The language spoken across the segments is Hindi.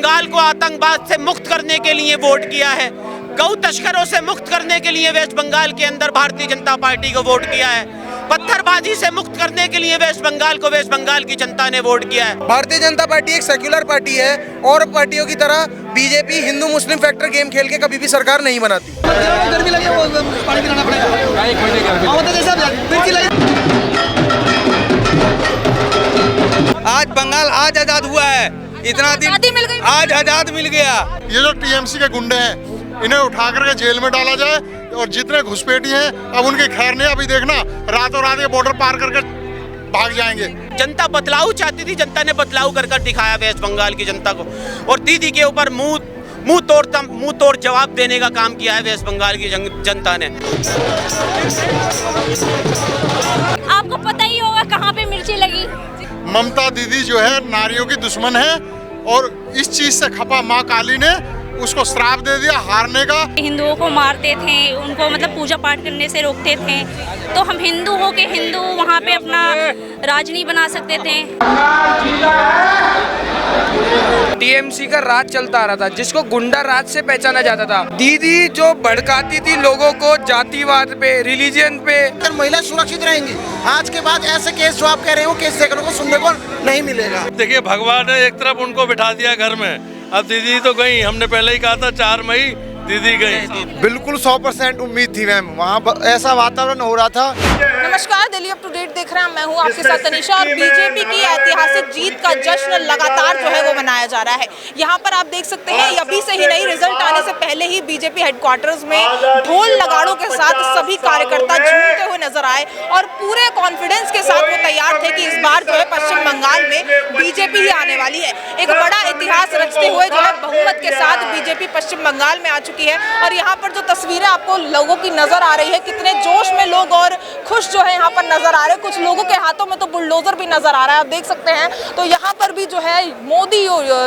बंगाल को आतंकवाद से मुक्त करने के लिए वोट किया है, गौ तस्करों से मुक्त करने के लिए वेस्ट बंगाल के अंदर भारतीय जनता पार्टी को वोट किया है, पत्थरबाजी से मुक्त करने के लिए वेस्ट बंगाल की जनता ने वोट किया है। भारतीय जनता पार्टी एक सेक्युलर पार्टी है और पार्टियों की तरह बीजेपी हिंदू मुस्लिम फैक्टर गेम खेल के कभी भी सरकार नहीं बनाती। गर्मी लगी वो पानी पिलाना पड़ेगा। आज बंगाल आज आजाद हुआ है, इतना दिन आज आजाद मिल गया। ये जो टीएमसी के गुंडे हैं इन्हें उठा करके जेल में डाला जाए और जितने घुसपैठी हैं अब उनके खैर नहीं, अभी देखना रातों रात ये बॉर्डर पार करके भाग जाएंगे। जनता बदलाव चाहती थी, जनता ने बदलाव कर दिखाया वेस्ट बंगाल की जनता को, और दीदी के ऊपर मुंह तोड़ जवाब देने का काम किया है वेस्ट बंगाल की जनता ने। आपको पता ही होगा कहाँ पे मिर्ची लगी। ममता दीदी जो है नारियों की दुश्मन है और इस चीज से खपा माँ काली ने उसको श्राप दे दिया हारने का। हिंदुओं को मारते थे, उनको मतलब पूजा पाठ करने से रोकते थे, तो हम हिंदू हो के हिंदू वहाँ पे अपना राज नहीं बना सकते थे। टीएमसी का राज चलता आ रहा था जिसको गुंडा राज से पहचाना जाता था। दीदी जो भड़काती थी लोगों को जातिवाद पे, रिलीजन पे। महिला सुरक्षित रहेंगी। आज के बाद ऐसे केस जो आप कह रहे हो केस देखने को सुनने को नहीं मिलेगा। देखिए भगवान ने एक तरफ उनको बिठा दिया घर में, अब दीदी तो गई। हमने पहले ही कहा था 4 मई दीदी गई। बिल्कुल 100% उम्मीद थी मैम, वहाँ ऐसा वातावरण हो रहा था। नमस्कार, दिल्ली अप टू डेट देख रहे हैं, मैं हूं आपके साथ तनिषा। और बीजेपी की ऐतिहासिक जीत का जश्न लगातार जो है वो मनाया जा रहा है। यहां पर आप देख सकते हैं अभी से ही नहीं, रिजल्ट आने से पहले ही बीजेपी हेडक्वार्टर्स में ढोल नगाड़ों के साथ सभी कार्यकर्ता झूमते हुए नजर आए और पूरे कॉन्फिडेंस के साथ वो तैयार थे कि इस बार जो है पश्चिम बंगाल में बीजेपी ही आने वाली है। एक बड़ा इतिहास रचते हुए जो है बहुमत के साथ बीजेपी पश्चिम बंगाल में आ चुकी है। और यहाँ पर जो तस्वीरें आपको लोगों की नजर आ रही है, कितने जोश में लोग और खुश जो है यहाँ पर नजर आ रहे हैं। कुछ लोगों के हाथों में तो बुलडोजर भी नजर आ रहा है, आप देख सकते हैं। तो यहाँ पर भी जो है मोदी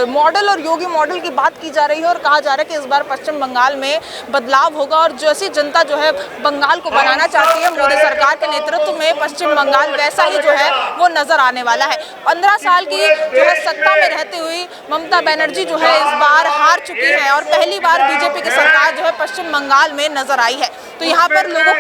मॉडल और योगी मॉडल की बात की जा रही है और कहा जा रहा है कि इस बार पश्चिम बंगाल में बदलाव होगा और जैसी जनता जो है बंगाल को बनाना चाहती है मोदी सरकार के नेतृत्व में, पश्चिम बंगाल वैसा ही जो है वो नजर आने वाला है। 15 साल की जो है सत्ता में रहती हुई ममता बनर्जी जो है इस बार हार चुकी है और पहली बार बीजेपी की सरकार जो है पश्चिम बंगाल में नजर आई है। तो यहाँ पर लोगों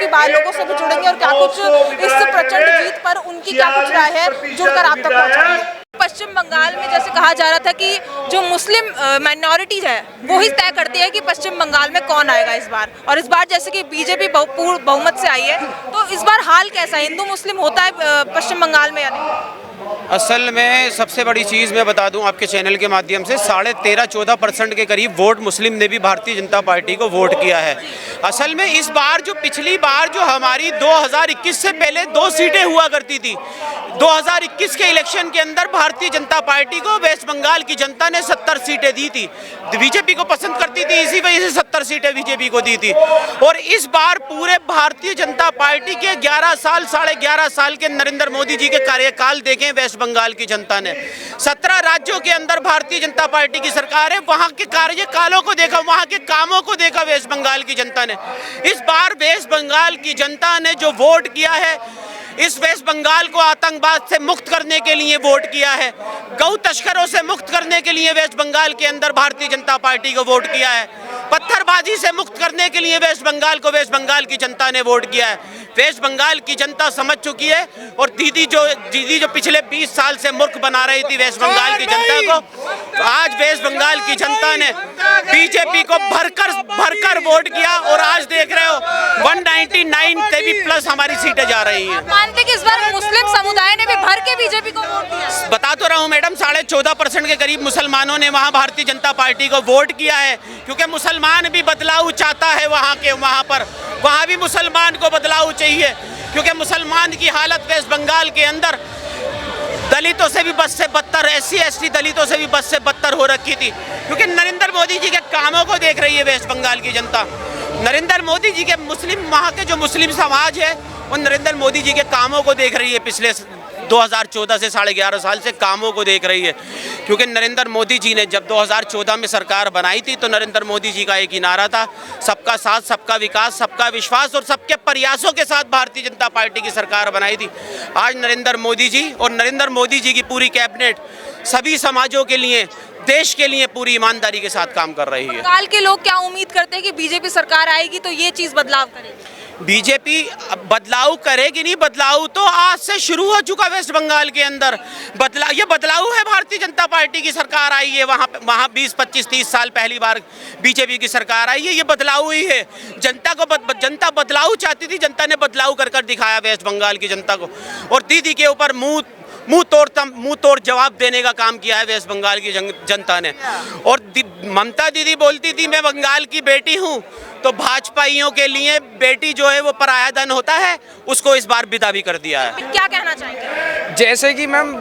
से भी जुड़ेंगे और क्या कुछ इस प्रचंड जीत पर उनकी क्या कुछ राय है, जुड़कर आप तक पहुँचाएंगे। पश्चिम बंगाल में जैसे कहा जा रहा था कि जो मुस्लिम माइनॉरिटीज है वो ही तय करती है कि पश्चिम बंगाल में कौन आएगा इस बार, और इस बार जैसे कि बीजेपी बहुमत से आई है, तो इस बार हाल कैसा है? हिंदू मुस्लिम होता है पश्चिम बंगाल में या नहीं? असल में सबसे बड़ी चीज़ मैं बता दूं आपके चैनल के माध्यम से, 13.5-14% के करीब वोट मुस्लिम ने भी भारतीय जनता पार्टी को वोट किया है। असल में इस बार जो पिछली बार जो हमारी 2021 से पहले 2 सीटें हुआ करती थी, 2021 के इलेक्शन के अंदर भारतीय जनता पार्टी को वेस्ट बंगाल की जनता ने 70 सीटें दी थी। बीजेपी को पसंद करती थी, इसी वजह से 70 सीटें बीजेपी को दी थी। और इस बार पूरे भारतीय जनता पार्टी के 11 साल के नरेंद्र मोदी जी के कार्यकाल देखें वेस्ट बंगाल की जनता ने, 17 राज्यों के अंदर भारतीय जनता पार्टी की सरकार है, वहां के कार्यकालों को देखा, वहां के कामों को देखा वेस्ट बंगाल की जनता ने। इस बार वेस्ट बंगाल की जनता ने जो वोट किया है, इस वेस्ट बंगाल को आतंकवाद से मुक्त करने के लिए वोट किया है, गौ तस्करों से मुक्त करने के लिए वेस्ट बंगाल के अंदर भारतीय जनता पार्टी को वोट किया है, पत्थरबाजी से मुक्त करने के लिए वेस्ट बंगाल की जनता ने वोट किया है। वेस्ट बंगाल की जनता समझ चुकी है और दीदी जो पिछले 20 साल से मूर्ख बना रही थी वेस्ट बंगाल की जनता को, तो आज वेस्ट बंगाल की जनता ने बीजेपी को भरकर वोट किया और आज देख रहे हो 199 से भी प्लस हमारी सीटें जा रही हैं। मानते कि इस बार मुस्लिम समुदाय ने भी भर के बीजेपी को वोट दिया? बता तो रहा हूँ मैडम, 14.5% के करीब मुसलमानों ने वहाँ भारतीय जनता पार्टी को वोट किया है, क्योंकि मुसलमान भी बदलाव चाहता है। वहाँ भी मुसलमान को बदलाव चाहिए, क्योंकि मुसलमान की हालत वेस्ट बंगाल के अंदर दलितों से भी बस से बदतर, SC/ST दलितों से भी बस से बदतर हो रखी थी, क्योंकि नरेंद्र मोदी जी के कामों को देख रही है वेस्ट बंगाल की जनता। नरेंद्र मोदी जी के वहाँ के जो मुस्लिम समाज है वो नरेंद्र मोदी जी के कामों को देख रही है, पिछले 2014 से 11.5 साल से कामों को देख रही है। क्योंकि नरेंद्र मोदी जी ने जब 2014 में सरकार बनाई थी तो नरेंद्र मोदी जी का एक ही नारा था, सबका साथ, सबका विकास, सबका विश्वास, और सबके प्रयासों के साथ भारतीय जनता पार्टी की सरकार बनाई थी। आज नरेंद्र मोदी जी और नरेंद्र मोदी जी की पूरी कैबिनेट सभी समाजों के लिए, देश के लिए पूरी ईमानदारी के साथ काम कर रही है। बंगाल के लोग क्या उम्मीद करते हैं कि बीजेपी सरकार आएगी तो ये चीज बदलाव करेगी? बीजेपी बदलाव करेगी नहीं, बदलाव तो आज से शुरू हो चुका वेस्ट बंगाल के अंदर। ये बदलाव है, भारतीय जनता पार्टी की सरकार आई है, वहाँ 20, 25, 30 साल पहली बार बीजेपी की सरकार आई है, ये बदलाव ही है। जनता बदलाव चाहती थी, जनता ने बदलाव कर दिखाया वेस्ट बंगाल की जनता को, और दीदी के ऊपर मुंह तोड़ जवाब देने का काम किया है वेस्ट बंगाल की जनता ने। और ममता दीदी बोलती थी मैं बंगाल की बेटी हूँ, तो भाजपाइयों के लिए बेटी जो है वो पराया धन होता है, उसको इस बार विदा भी कर दिया है। क्या कहना चाहेंगे? जैसे कि मैम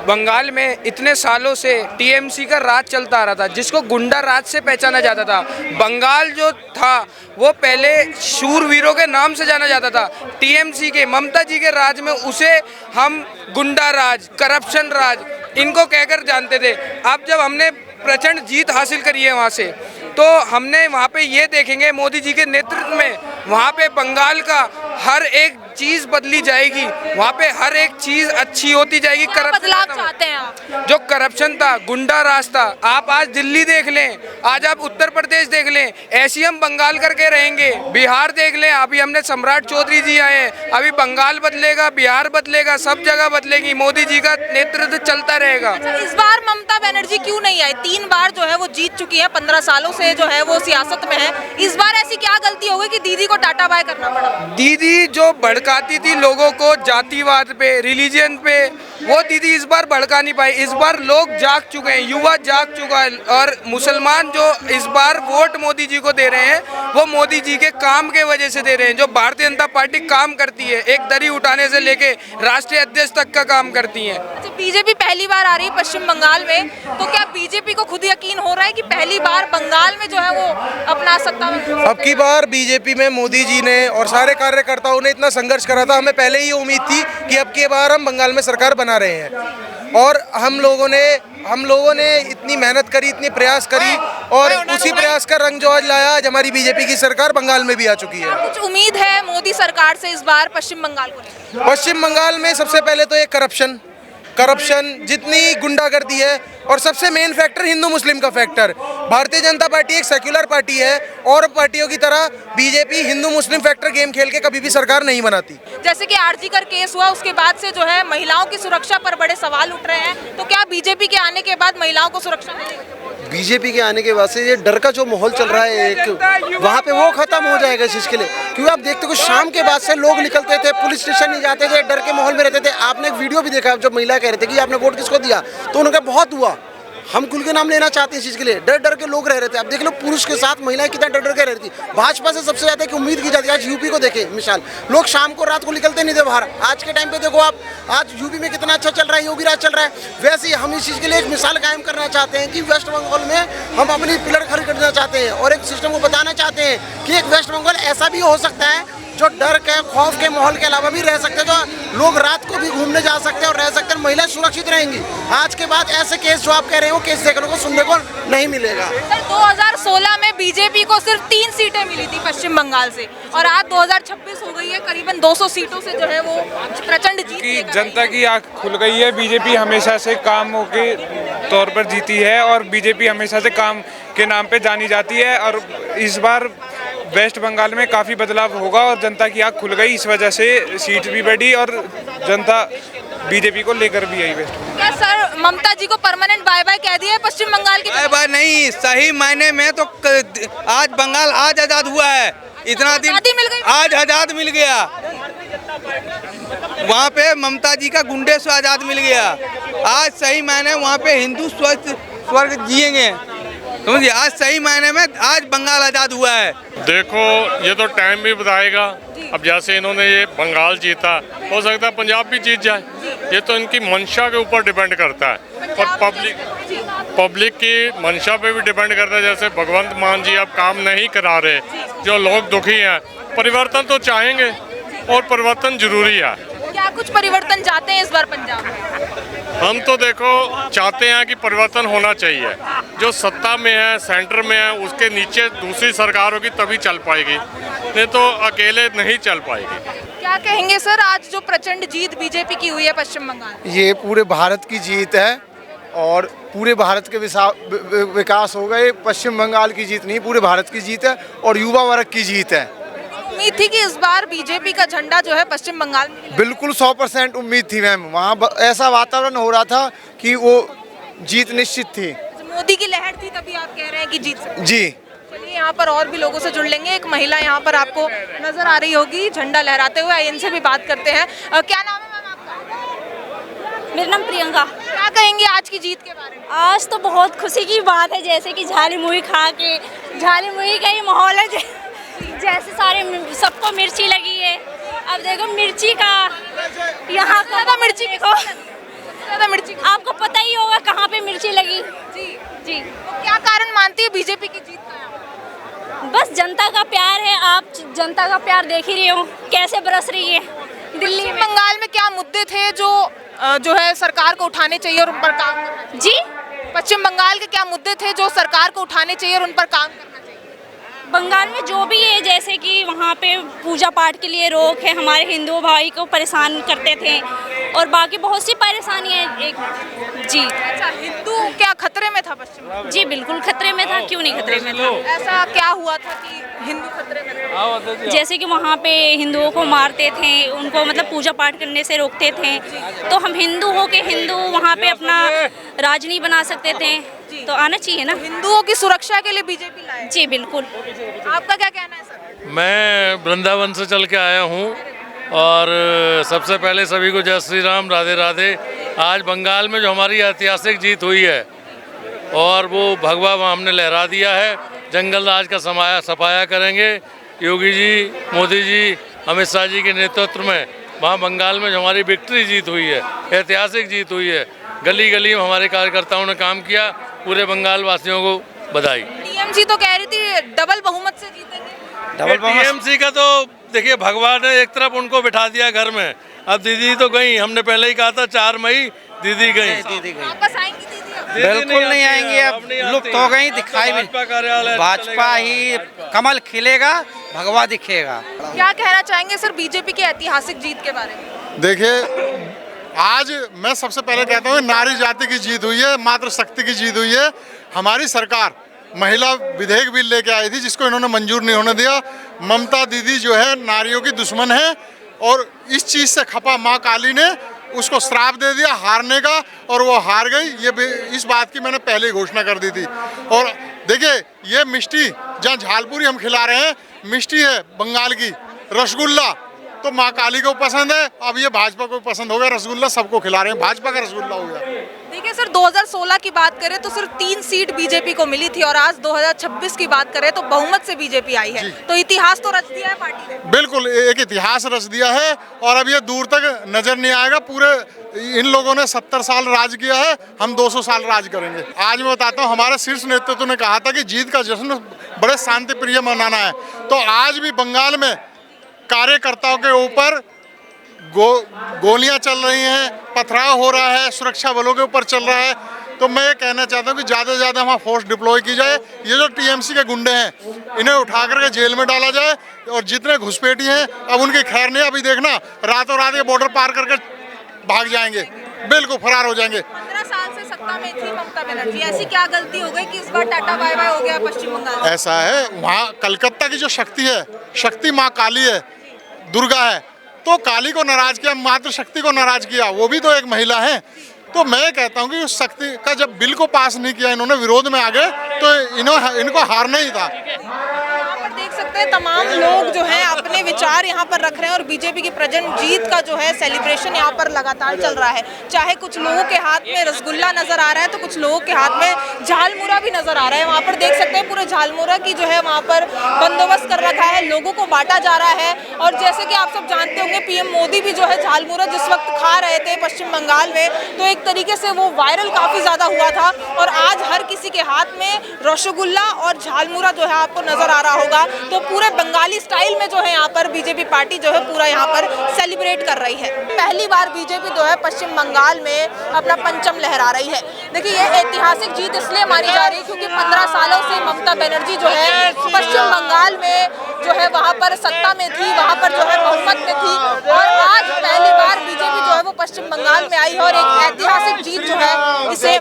बंगाल में इतने सालों से टीएमसी का राज चलता आ रहा था, जिसको गुंडा राज से पहचाना जाता था। बंगाल जो था वो पहले शूरवीरों के नाम से जाना जाता था। टीएमसी के ममता जी के राज में उसे हम गुंडा राज, करप्शन राज इनको कहकर जानते थे। अब जब हमने प्रचंड जीत हासिल करी है वहाँ से, तो हमने वहाँ पे ये देखेंगे मोदी जी के नेतृत्व में वहाँ पे बंगाल का हर एक चीज बदली जाएगी, वहाँ पे हर एक चीज अच्छी होती जाएगी। बदलाव चाहते हैं आप? जो करप्शन था, गुंडा राज था, आप आज दिल्ली देख लें, आज आप उत्तर प्रदेश देख लें, ऐसी हम बंगाल करके रहेंगे। बिहार देख लें, अभी हमने सम्राट चौधरी जी आए हैं, अभी बंगाल बदलेगा, बिहार बदलेगा, सब जगह बदलेगी। मोदी जी का नेतृत्व चलता रहेगा। अच्छा, इस बार ममता बनर्जी क्यों नहीं आई? 3 बार जो है वो जीत चुकी है, 15 सालों से जो है वो सियासत में है। इस बार ऐसी क्या गलती हो गई कि दीदी को टाटा बाय करना पड़ा? दीदी जो भड़काती थी लोगों को जातिवाद पे, रिलीजन पे, वो दीदी इस बार भड़का नहीं पाई। इस बार लोग जाग चुके हैं, युवा जाग चुका है, और मुसलमान जो इस बार वोट मोदी जी को दे रहे हैं वो मोदी जी के काम के वजह से दे रहे हैं। जो भारतीय जनता पार्टी काम करती है, एक दरी उठाने से लेके राष्ट्रीय अध्यक्ष तक का काम करती है। अच्छा, बीजेपी पहली बार आ रही है पश्चिम बंगाल में, तो क्या बीजेपी को खुद यकीन हो रहा है कि पहली बार बंगाल में जो है वो अपना सत्ता में? अब की बार बीजेपी में मोदी जी ने और सारे कार्यकर्ताओं ने इतना संघर्ष करा था, हमें पहले ही उम्मीद थी कि अब की बार हम बंगाल में सरकार बना रहे हैं। और हम लोगों ने इतनी मेहनत करी, इतनी प्रयास करी, और उसी प्रयास का रंग जो आज लाया, आज हमारी बीजेपी की सरकार बंगाल में भी आ चुकी है। कुछ उम्मीद है मोदी सरकार से इस बार पश्चिम बंगाल को लेकर? पश्चिम बंगाल में सबसे पहले तो ये करप्शन जितनी गुंडागर्दी है, और सबसे मेन फैक्टर हिंदू मुस्लिम का फैक्टर। भारतीय जनता पार्टी एक सेक्युलर पार्टी है, और पार्टियों की तरह बीजेपी हिंदू मुस्लिम फैक्टर गेम खेल के कभी भी सरकार नहीं बनाती। जैसे कि आरजी कर केस हुआ, उसके बाद से जो है महिलाओं की सुरक्षा पर बड़े सवाल उठ रहे हैं, तो क्या बीजेपी के आने के बाद महिलाओं को सुरक्षा मिलेगी? बीजेपी के आने के बाद से ये डर का जो माहौल चल रहा है एक, वहाँ पे वो खत्म हो जाएगा इस चीज़ के लिए। क्योंकि आप देखते हो शाम के बाद से लोग निकलते थे, पुलिस स्टेशन नहीं जाते थे, डर के माहौल में रहते थे। आपने एक वीडियो भी देखा जब महिला कह रहे थे कि आपने वोट किसको दिया, तो उनका बहुत हुआ, हम खुल के नाम लेना चाहते हैं इस चीज़ के लिए। डर के लोग रह रहे थे। अब देख लो पुरुष के साथ महिलाएं कितना डर के रह रही थी। भाजपा से सबसे ज़्यादा की उम्मीद की जाती है। आज यूपी को देखें मिसाल, लोग शाम को रात को निकलते नहीं थे बाहर। आज के टाइम पे देखो आप, आज यूपी में कितना अच्छा चल रहा है, योगी राज चल रहा है। वैसे ही हम इस चीज़ के लिए एक मिसाल कायम करना चाहते हैं कि वेस्ट बंगाल में हम अपनी पिलर खड़ी करना चाहते हैं, और एक सिस्टम को बताना चाहते हैं कि एक वेस्ट बंगाल ऐसा भी हो सकता है जो डर के, खौफ के माहौल के अलावा भी रह सकते हैं, जो लोग रात को भी घूमने जा सकते हैं और रह सकते हैं, महिलाएं सुरक्षित रहेंगी। आज के बाद ऐसे केस जो आप कह रहे हैं वो केस देखने को, सुनने को नहीं मिलेगा। सर, 2016 में बीजेपी को सिर्फ 3 सीटें मिली थी पश्चिम बंगाल से, और आज 2026 हो गई है, करीबन 200 सीटों से जो है वो प्रचंड जीत की जनता की आंख खुल गई है। बीजेपी हमेशा से कामों के तौर पर जीती है, और बीजेपी हमेशा से काम के नाम पे जानी जाती है, और इस बार वेस्ट बंगाल में काफ़ी बदलाव होगा, और जनता की आंख खुल गई। इस वजह से सीट भी बढ़ी, और जनता बीजेपी को लेकर भी आई वेस्ट। क्या सर ममता जी को परमानेंट बाय बाय कह दिया है पश्चिम बंगाल की? बाय बाय नहीं, सही मायने में तो आज बंगाल आज आज़ाद हुआ है। इतना दिन मिल गई, आज आज़ाद मिल गया। वहाँ पे ममता जी का गुंडे से आज़ाद मिल गया। आज सही मायने वहाँ पे हिंदू स्वर्ग जिएंगे, समझिए। आज सही मायने में आज बंगाल आज़ाद हुआ है। देखो ये तो टाइम भी बताएगा। अब जैसे इन्होंने ये बंगाल जीता, हो सकता है पंजाब भी जीत जाए। ये तो इनकी मंशा के ऊपर डिपेंड करता है, और पब्लिक की मंशा पे भी डिपेंड करता है। जैसे भगवंत मान जी अब काम नहीं करा रहे, जो लोग दुखी हैं, परिवर्तन तो चाहेंगे, और परिवर्तन जरूरी है। क्या कुछ परिवर्तन चाहते हैं इस बार पंजाब में? हम तो देखो चाहते हैं कि परिवर्तन होना चाहिए। जो सत्ता में है, सेंटर में है, उसके नीचे दूसरी सरकार होगी तभी चल पाएगी, नहीं तो अकेले नहीं चल पाएगी। क्या कहेंगे सर, आज जो प्रचंड जीत बीजेपी की हुई है पश्चिम बंगाल? ये पूरे भारत की जीत है, और पूरे भारत के विकास हो गए। पश्चिम बंगाल की जीत नहीं, पूरे भारत की जीत है और युवा वर्ग की जीत है। उम्मीद थी कि इस बार बीजेपी का झंडा जो है पश्चिम बंगाल में लहराएगा। बिल्कुल 100% उम्मीद थी मैम। वहाँ ऐसा वातावरण हो रहा था कि वो जीत निश्चित थी। मोदी की लहर थी तभी आप कह रहे हैं कि जीत सकते। जी चलिए यहाँ पर और भी लोगों से जुड़ लेंगे। एक महिला यहाँ पर आपको नजर आ रही होगी झंडा लहराते हुए, इनसे भी बात करते हैं। क्या नाम है मैम आपका? मेरा नाम प्रियंका। क्या कहेंगे आज की जीत के बारे में? आज तो बहुत खुशी की बात है, जैसे कि झाली मुही खा के, झाली मुही का ही माहौल है। जैसे सारे सबको मिर्ची लगी है। अब देखो मिर्ची का यहाँ ज़्यादा मिर्ची देखो, ज़्यादा मिर्ची आपको पता ही होगा कहाँ पे मिर्ची लगी। जी जी, तो क्या कारण मानती है बीजेपी की जीत का? यहाँ बस जनता का प्यार है। आप जनता का प्यार देख ही रहे हो कैसे बरस रही है दिल्ली में। बंगाल में क्या मुद्दे थे जो है सरकार को उठाने चाहिए और उन पर काम करना चाहिए? जी, पश्चिम बंगाल के क्या मुद्दे थे जो सरकार को उठाने चाहिए और उन पर काम करना चाहिए? बंगाल में जो भी है, जैसे कि वहाँ पे पूजा पाठ के लिए रोक है, हमारे हिंदू भाई को परेशान करते थे और बाकी बहुत सी परेशानियाँ एक। जी, अच्छा, हिंदू क्या खतरे में था पश्चिम बंगाल? जी बिल्कुल खतरे में था। क्यों नहीं खतरे में था? ऐसा क्या हुआ था कि हिंदू खतरे में था? जैसे कि वहाँ पे हिंदुओं को मारते थे, उनको मतलब पूजा पाठ करने से रोकते थे। तो हम हिंदू हो के हिंदू वहाँ पे अपना राज नहीं बना सकते थे, तो आना चाहिए ना। हिंदुओं की सुरक्षा के लिए बीजेपी लाए। जी बिल्कुल। आपका क्या कहना है सर? मैं वृंदावन से चल के आया हूँ और सबसे पहले सभी को जय श्री राम, राधे राधे। आज बंगाल में जो हमारी ऐतिहासिक जीत हुई है और वो भगवा हमने लहरा दिया है। जंगल राज का सफाया करेंगे योगी जी, मोदी जी, अमित शाह जी के नेतृत्व में। वहाँ बंगाल में जो हमारी विक्ट्री जीत हुई है, ऐतिहासिक जीत हुई है। गली गली में हमारे कार्यकर्ताओं ने काम किया। पूरे बंगाल वासियों को बधाई। टीएमसी तो कह रही थी डबल बहुमत से जीतेंगे। टीएमसी का तो देखिए भगवान ने एक तरफ उनको बिठा दिया घर में। अब दीदी तो गई, हमने पहले ही कहा था 4 मई दीदी गई। वापस आएंगी दीदी? बिल्कुल नहीं आएंगी, अब लुप्त हो गई। दिखाई भी भाजपा ही कमल खिलेगा, भगवा दिखेगा। क्या कहना चाहेंगे सर बीजेपी की ऐतिहासिक जीत के बारे में? देखिए, आज मैं सबसे पहले कहता हूँ नारी जाति की जीत हुई है, मातृ शक्ति की जीत हुई है। हमारी सरकार महिला विधेयक बिल लेके आई थी जिसको इन्होंने मंजूर नहीं होने दिया। ममता दीदी जो है नारियों की दुश्मन है और इस चीज़ से खपा माँ काली ने उसको श्राप दे दिया हारने का और वो हार गई। इस बात की मैंने पहले ही घोषणा कर दी थी। और देखिए, ये मिष्टी जहाँ झालपुरी हम खिला रहे हैं, मिष्टी है बंगाल की रसगुल्ला, तो माँ काली को पसंद है। अब ये भाजपा को पसंद हो गया, रसगुल्ला सबको खिला रहे हैं, भाजपा का रसगुल्ला हो गया। देखिए सर, 2016 की बात करें तो सिर्फ 3 सीट बीजेपी को मिली थी और आज 2026 की बात करें तो बहुमत से बीजेपी आई है। तो इतिहास तो रच दिया है पार्टी ने। बिल्कुल, एक इतिहास रच दिया है और अब ये दूर तक नजर नहीं आएगा। पूरे इन लोगों ने 70 साल राज किया है, हम 200 साल राज करेंगे। आज मैं बताता हूँ, हमारे शीर्ष नेतृत्व ने कहा था कि जीत का जश्न बड़े शांति प्रिय मनाना है। तो आज भी बंगाल में कार्यकर्ताओं के ऊपर गोलियां चल रही हैं, पथराव हो रहा है, सुरक्षा बलों के ऊपर चल रहा है। तो मैं ये कहना चाहता हूँ कि ज़्यादा से ज़्यादा वहाँ फोर्स डिप्लॉय की जाए। ये जो टीएमसी के गुंडे हैं इन्हें उठा करके जेल में डाला जाए और जितने घुसपैठी हैं अब उनकी खैर नहीं। अभी देखना रातों रात ये बॉर्डर पार करके भाग जाएंगे, बिल्कुल फरार हो जाएंगे। 15 साल से सत्ता में थी ममता बनर्जी, ऐसी क्या गलती हो गई कि इस बार टाटा बाय बाय हो गया पश्चिम बंगाल? ऐसा है, वहाँ कलकत्ता की जो शक्ति है, शक्ति माँ काली है, दुर्गा है, तो काली को नाराज किया, मातृ शक्ति को नाराज किया, वो भी तो एक महिला है। तो मैं कहता हूँ कि उस शक्ति का जब बिल को पास नहीं किया इन्होंने, विरोध में आ गए, तो इनको हारना ही था। देख सकते हैं तमाम लोग जो हैं अपने विचार यहाँ पर रख रहे हैं और बीजेपी की प्रेजेंट जीत का जो है सेलिब्रेशन यहाँ पर लगातार चल रहा है। चाहे कुछ लोगों के हाथ में रसगुल्ला नजर आ रहा है तो कुछ लोगों के हाथ में झालमुरा भी नजर आ रहा है। वहाँ पर देख सकते हैं पूरे झालमुरा की जो है वहाँ पर बंदोबस्त कर रखा है, लोगों को बांटा जा रहा है। और जैसे कि आप सब जानते होंगे, पीएम मोदी भी जो है झालमुरा जिस वक्त खा रहे थे पश्चिम बंगाल में, तो एक तरीके से वो वायरल काफी ज्यादा हुआ था। और आज हर किसी के हाथ में रसगुल्ला और झालमुरा जो है आपको नजर आ रहा होगा। तो पूरे बंगाली स्टाइल में जो है यहाँ पर बीजेपी पार्टी जो है पूरा यहाँ पर सेलिब्रेट कर रही है। पहली बार बीजेपी जो है पश्चिम बंगाल में अपना परचम लहरा रही है। देखिए, ये ऐतिहासिक जीत इसलिए मानी जा रही है क्योंकि 15 सालों से ममता बनर्जी जो है पश्चिम बंगाल में जो है वहाँ पर सत्ता में थी, वहाँ पर जो है बहुमत में थी और आज पहली बार बीजेपी जो है वो पश्चिम बंगाल में आई है और एक ऐतिहासिक जीत जो है इसे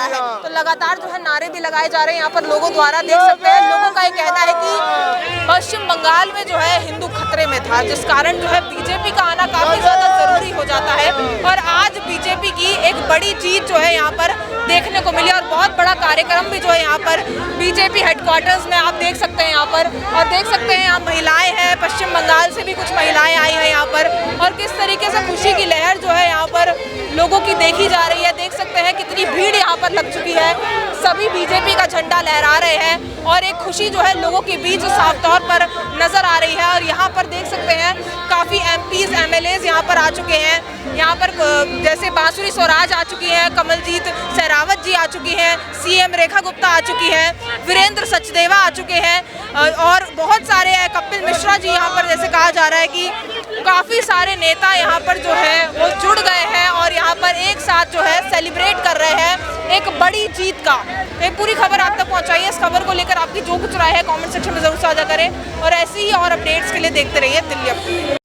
रहा है। तो लगातार जो है नारे भी लगाए जा रहे हैं यहाँ पर लोगों द्वारा। देख सकते हैं लोगों का ये कहना है कि पश्चिम बंगाल में जो है हिंदू खतरे में था, जिस कारण जो है बीजेपी का आना काफी ज्यादा जरूरी हो जाता है। और आज बीजेपी की एक बड़ी जीत जो है यहाँ पर देखने को मिली और बहुत बड़ा कार्यक्रम भी जो है यहाँ पर बीजेपी हेडक्वार्टर्स में आप देख सकते हैं यहाँ पर। और देख सकते हैं यहाँ महिलाएं हैं, पश्चिम बंगाल से भी कुछ महिलाएं आई हैं यहाँ पर, और किस तरीके से खुशी की लहर जो है यहाँ पर लोगों की देखी जा रही है। देख सकते हैं कितनी भीड़ यहाँ पर लग चुकी है, सभी बीजेपी का झंडा लहरा रहे हैं और एक खुशी जो है लोगों के बीच साफ तौर पर नजर आ रही है। और यहाँ पर देख सकते हैं काफी एमपीज एमएलएज यहाँ पर आ चुके हैं। यहाँ पर जैसे बांसुरी स्वराज आ चुकी हैं, कमलजीत सहरावत जी आ चुकी हैं, सीएम रेखा गुप्ता आ चुकी हैं, वीरेंद्र सचदेवा आ चुके हैं और बहुत सारे कपिल मिश्रा जी यहाँ पर, जैसे कहा जा रहा है कि काफ़ी सारे नेता यहाँ पर जो है वो जुड़ गए हैं और यहाँ पर एक साथ जो है सेलिब्रेट कर रहे हैं एक बड़ी जीत का। एक पूरी खबर आप तक पहुँचाइए। इस खबर को लेकर आपकी जो कुछ राय है कमेंट सेक्शन में जरूर साझा करें और ऐसी ही और अपडेट्स के लिए देखते रहिए दिल्ली अपडेट।